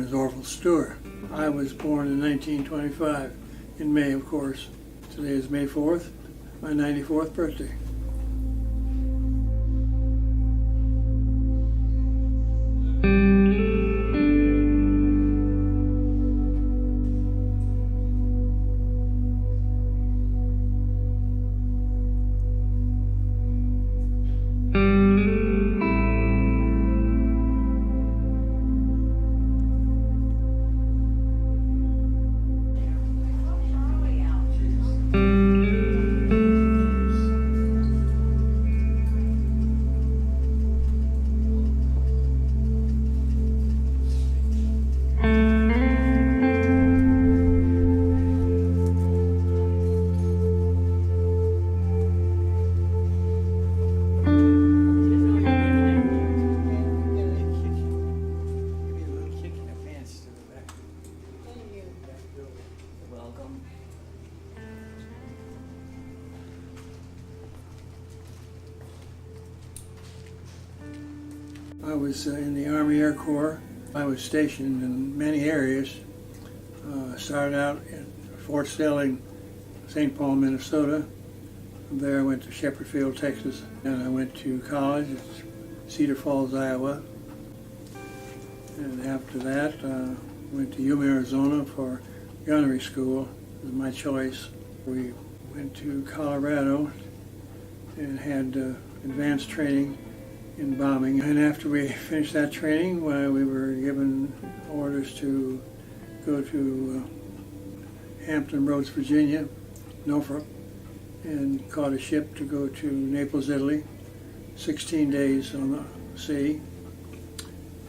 is Orval Stewart. I was born in 1925, in May, of course. Today is May 4th, my 94th birthday. I was in the Army Air Corps. I was stationed in many areas. Started out in Fort Snelling, St. Paul, Minnesota. From there I went to Shepherd Field, Texas, and I went to college at Cedar Falls, Iowa. And after that, went to Yuma, Arizona for gunnery school. It was my choice. We went to Colorado and had advanced training in bombing. And after we finished that training, we were given orders to go to Hampton Roads, Virginia, Norfolk, and caught a ship to go to Naples, Italy. 16 days on the sea.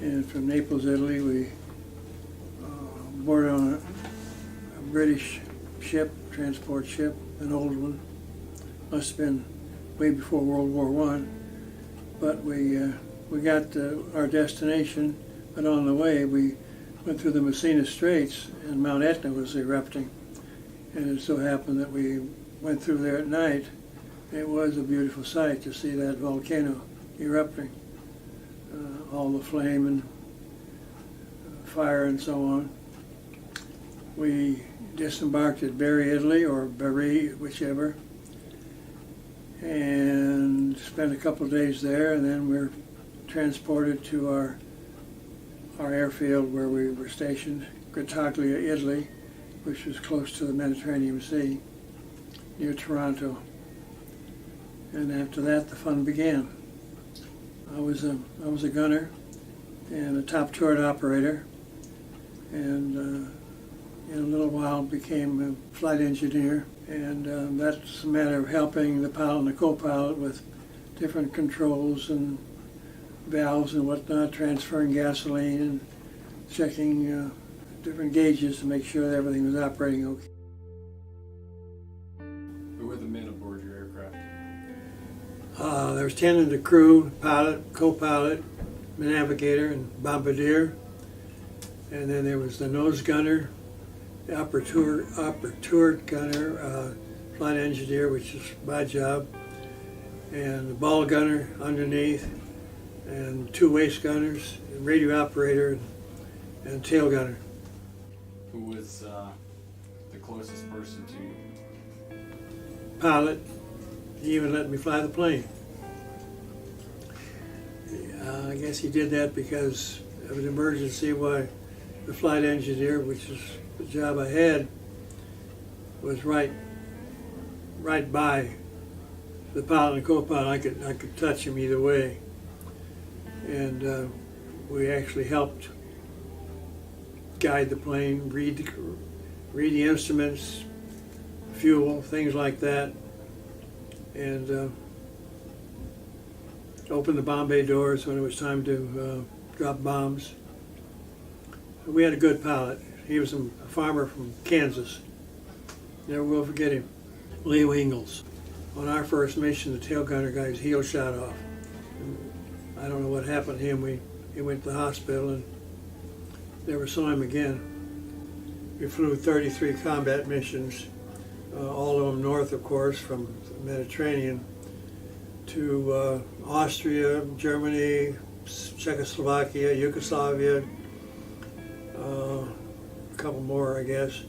And from Naples, Italy, we boarded on a British ship, transport ship, an old one. Must have been way before World War I. But we got to our destination, but on the way we went through the Messina Straits and Mount Etna was erupting. And it so happened that we went through there at night. It was a beautiful sight to see that volcano erupting. All the flame and fire and so on. We disembarked at Bari, Italy, or Bari, whichever, and spent a couple of days there, and then we're transported to our airfield where we were stationed, Grottaglia, Italy, which was close to the Mediterranean Sea, near Toronto. And after that, the fun began. I was a gunner and a top turret operator, and in a little while became a flight engineer. And that's a matter of helping the pilot and the co-pilot with different controls and valves and whatnot, transferring gasoline and checking different gauges to make sure that everything was operating okay. Who were the men aboard your aircraft? There was 10 in the crew: pilot, co-pilot, navigator, and bombardier. And then there was the nose gunner, the upper turret gunner, flight engineer, which is my job, and the ball gunner underneath, and 2 waist gunners, radio operator, and tail gunner. Who was the closest person to you? Pilot. He even let me fly the plane. I guess he did that because of an emergency. Why the flight engineer, which is the job I had, was right by the pilot and co-pilot. I could touch him either way, and we actually helped guide the plane, read the instruments, fuel, things like that, and open the bomb bay doors when it was time to drop bombs. We had a good pilot. He was a farmer from Kansas. Never will forget him. Leo Ingalls. On our first mission, the tail gunner guy's heel shot off. I don't know what happened to him. He went to the hospital and never saw him again. We flew 33 combat missions, all of them north, of course, from the Mediterranean to Austria, Germany, Czechoslovakia, Yugoslavia, a couple more, I guess.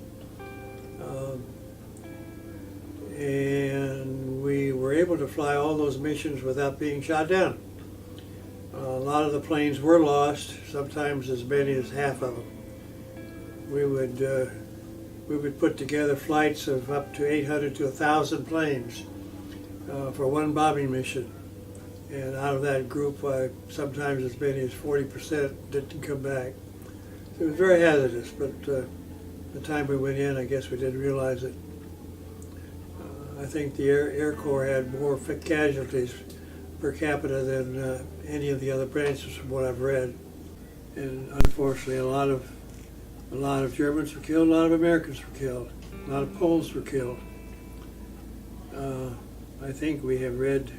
And we were able to fly all those missions without being shot down. A lot of the planes were lost, sometimes as many as half of them. We would put together flights of up to 800 to 1,000 planes for one bombing mission. And out of that group, sometimes as many as 40% didn't come back. So it was very hazardous, but the time we went in, I guess we didn't realize it. I think the Air Corps had more casualties per capita than any of the other branches from what I've read. And unfortunately, a lot of Germans were killed, a lot of Americans were killed, a lot of Poles were killed. I think we have read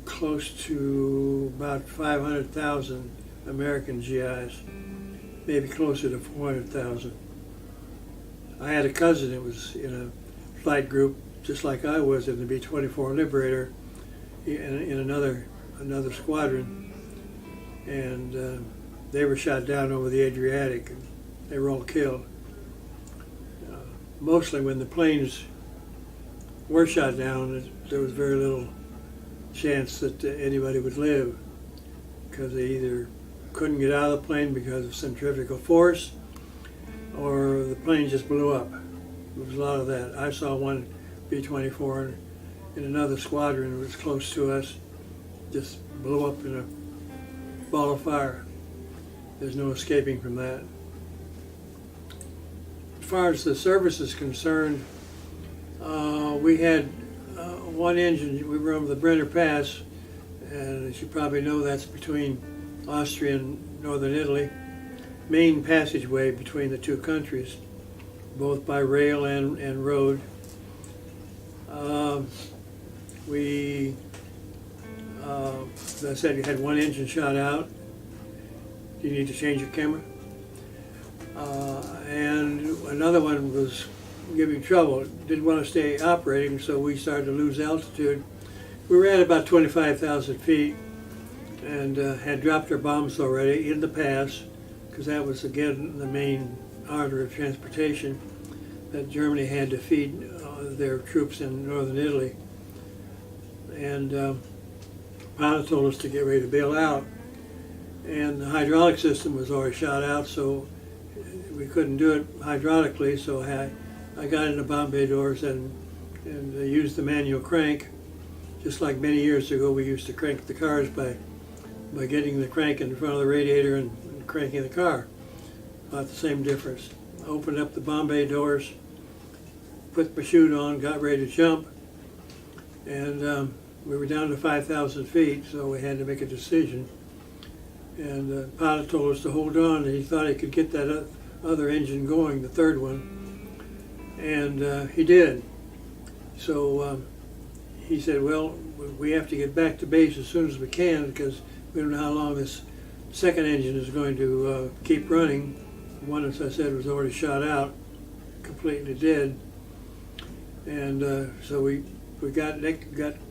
close to about 500,000 American GIs, maybe closer to 400,000. I had a cousin that was in a flight group just like I was in the B-24 Liberator in another squadron, and they were shot down over the Adriatic, and they were all killed. Mostly when the planes were shot down, there was very little chance that anybody would live, because they either couldn't get out of the plane because of centrifugal force, or the plane just blew up. There was a lot of that. I saw one B-24 in another squadron that was close to us, just blew up in a ball of fire. There's no escaping from that. As far as the service is concerned, we had one engine. We were over the Brenner Pass, and as you probably know, that's between Austria and northern Italy. Main passageway between the two countries, both by rail and road. As I said, you had one engine shot out. You need to change your camera. And another one was giving trouble. Didn't want to stay operating, so we started to lose altitude. We were at about 25,000 feet and had dropped our bombs already in the pass, because that was, again, the main artery of transportation that Germany had to feed their troops in northern Italy. And pilot told us to get ready to bail out. And the hydraulic system was already shot out, so we couldn't do it hydraulically, so I got in the bomb bay doors and used the manual crank. Just like many years ago, we used to crank the cars by getting the crank in front of the radiator and cranking the car. About the same difference. Opened up the bomb bay doors, put my chute on, got ready to jump, and we were down to 5,000 feet, so we had to make a decision. And the pilot told us to hold on, and he thought he could get that other engine going, the third one, and he did. So he said, well, we have to get back to base as soon as we can, because we don't know how long this second engine is going to keep running. One, as I said, was already shot out, completely dead. And so we got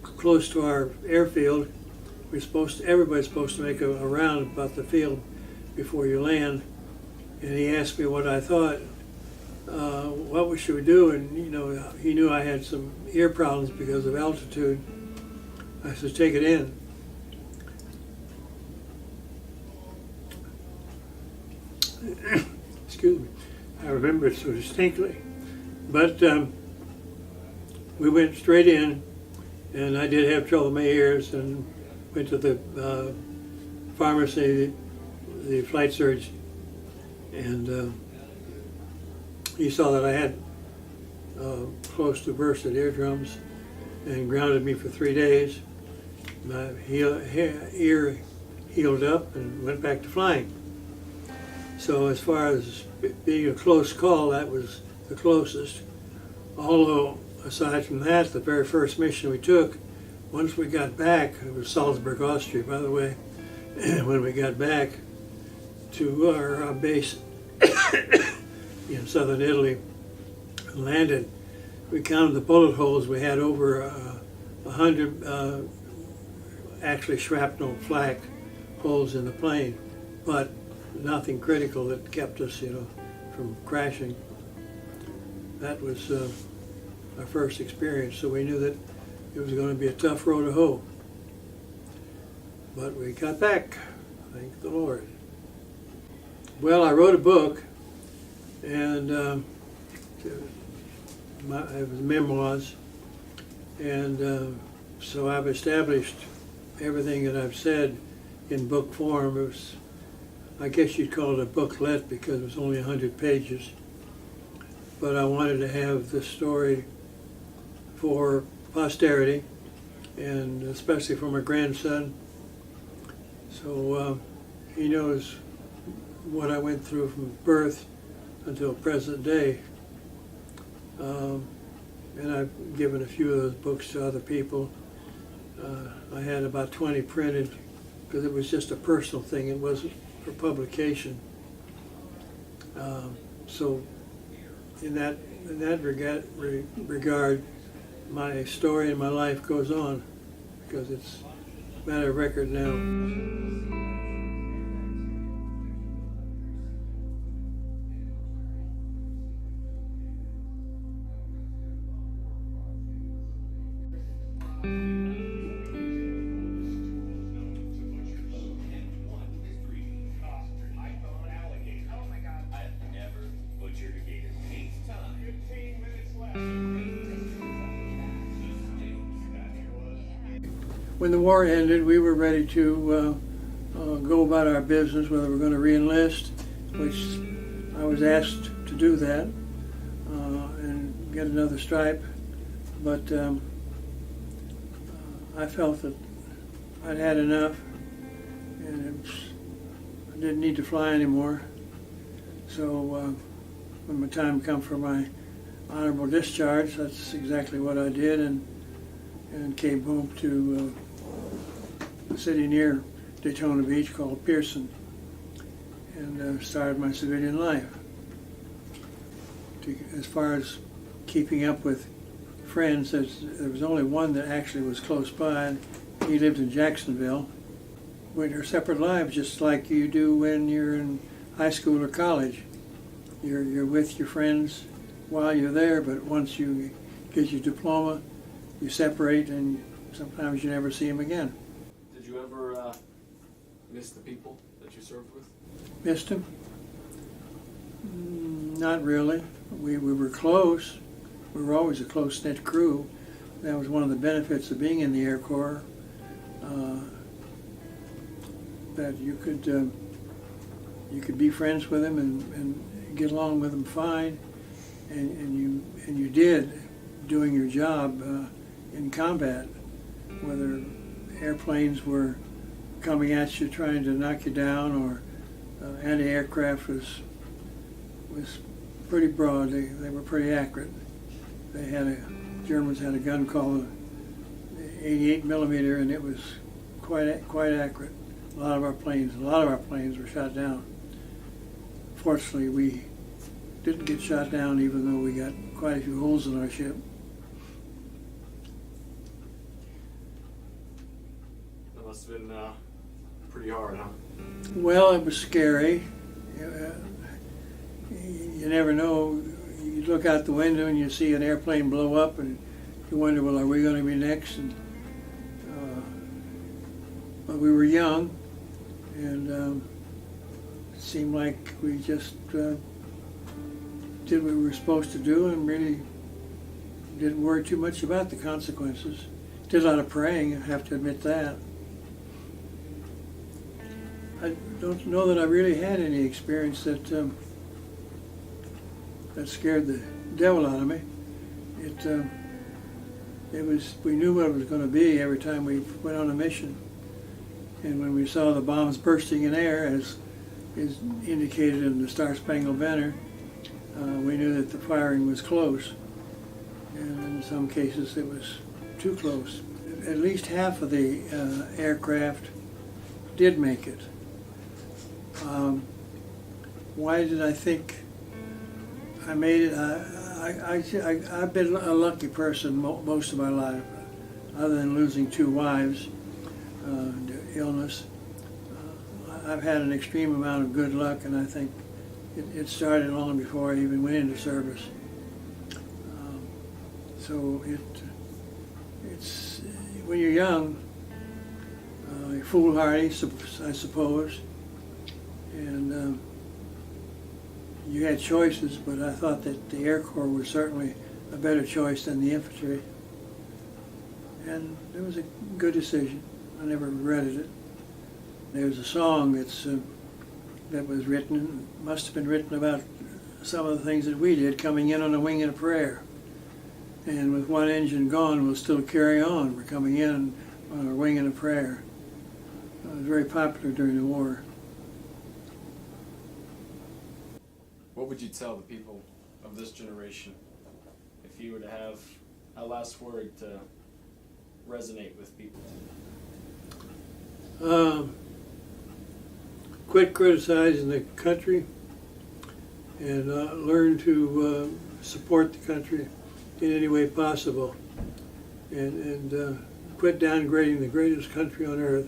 close to our airfield. Everybody's supposed to make a round about the field before you land. And he asked me what I thought, what should we do? And he knew I had some ear problems because of altitude. I said, take it in. Excuse me. I remember it so distinctly. But we went straight in, and I did have trouble with my ears, and went to the pharmacy, the flight surgeon, and he saw that I had close to bursted eardrums and grounded me for 3 days. My ear healed up and went back to flying. So as far as being a close call, that was the closest. Although, aside from that, the very first mission we took, once we got back, it was Salzburg, Austria, by the way, when we got back to our base in southern Italy and landed, we counted the bullet holes. We had over 100 actually shrapnel flak holes in the plane, but nothing critical that kept us, from crashing. That was our first experience, so we knew that it was going to be a tough road to hoe. But we got back, thank the Lord. Well, I wrote a book, and it was memoirs, and so I've established everything that I've said in book form. It was, I guess you'd call it a booklet because it was only 100 pages. But I wanted to have the story for posterity, and especially for my grandson. So he knows what I went through from birth until present day. And I've given a few of those books to other people. I had about 20 printed because it was just a personal thing. It wasn't for publication. So in that regard, my story and my life goes on because it's a matter of record now. When the war ended, we were ready to go about our business, whether we're going to re-enlist, which I was asked to do that, and get another stripe. But I felt that I'd had enough, and I didn't need to fly anymore. So when the time come for my honorable discharge, that's exactly what I did, and came home to a city near Daytona Beach called Pearson, and started my civilian life. As far as keeping up with friends, there was only one that actually was close by, and he lived in Jacksonville. We had our separate lives, just like you do when you're in high school or college. You're with your friends while you're there, but once you get your diploma, you separate, and sometimes you never see them again. Did you ever miss the people that you served with? Missed them? Not really. We were close. We were always a close-knit crew. That was one of the benefits of being in the Air Corps, that you could be friends with them and get along with them fine, and you did, doing your job in combat, whether airplanes were coming at you trying to knock you down, or anti-aircraft was pretty broad. They were pretty accurate. Germans had a gun called 88 millimeter, and it was quite accurate. A lot of our planes were shot down. Fortunately, we didn't get shot down, even though we got quite a few holes in our ship. That must have been pretty hard, huh? Well, it was scary. You never know. You look out the window and you see an airplane blow up, and you wonder, well, are we going to be next? And but we were young, and it seemed like we just did what we were supposed to do, and really didn't worry too much about the consequences. Did a lot of praying, I have to admit that. I don't know that I really had any experience that scared the devil out of me. It was, we knew what it was going to be every time we went on a mission. And when we saw the bombs bursting in air, as is indicated in the Star Spangled Banner, we knew that the firing was close. And in some cases it was too close. At least half of the aircraft did make it. Why did I think I made it? I've been a lucky person most of my life, other than losing two wives to illness. I've had an extreme amount of good luck, and I think it started long before I even went into service. So it's when you're young, you're foolhardy, I suppose, and you had choices, but I thought that the Air Corps was certainly a better choice than the infantry, and it was a good decision. I never regretted it. There's a song that was written, must have been written about some of the things that we did, coming in on a wing and a prayer. And with one engine gone, we'll still carry on. We're coming in on a wing and a prayer. It was very popular during the war. What would you tell the people of this generation if you were to have a last word to resonate with people? Quit criticizing the country and learn to support the country in any way possible, and quit downgrading the greatest country on earth.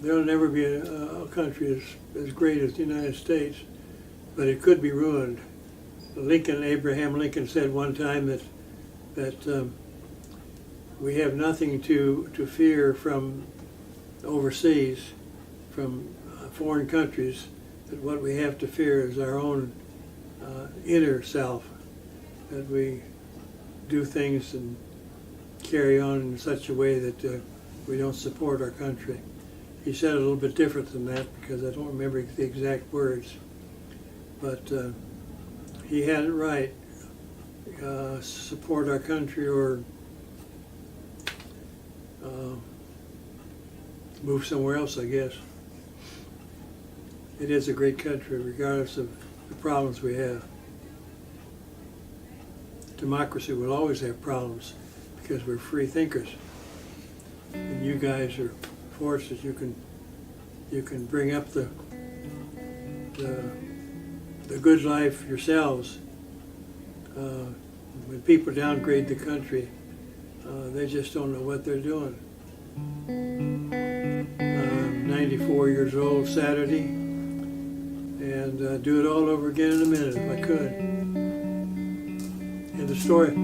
There'll never be a country as great as the United States, but it could be ruined. Abraham Lincoln said one time that we have nothing to fear from overseas, from foreign countries, that what we have to fear is our own inner self, that we do things and carry on in such a way that we don't support our country. He said it a little bit different than that because I don't remember the exact words, but he had it right. Support our country or move somewhere else, I guess. It is a great country regardless of the problems we have. Democracy will always have problems because we're free thinkers. And you guys are forces. You can bring up the good life yourselves. When people downgrade the country, they just don't know what they're doing. I'm 94 years old Saturday, and do it all over again in a minute if I could. End of story.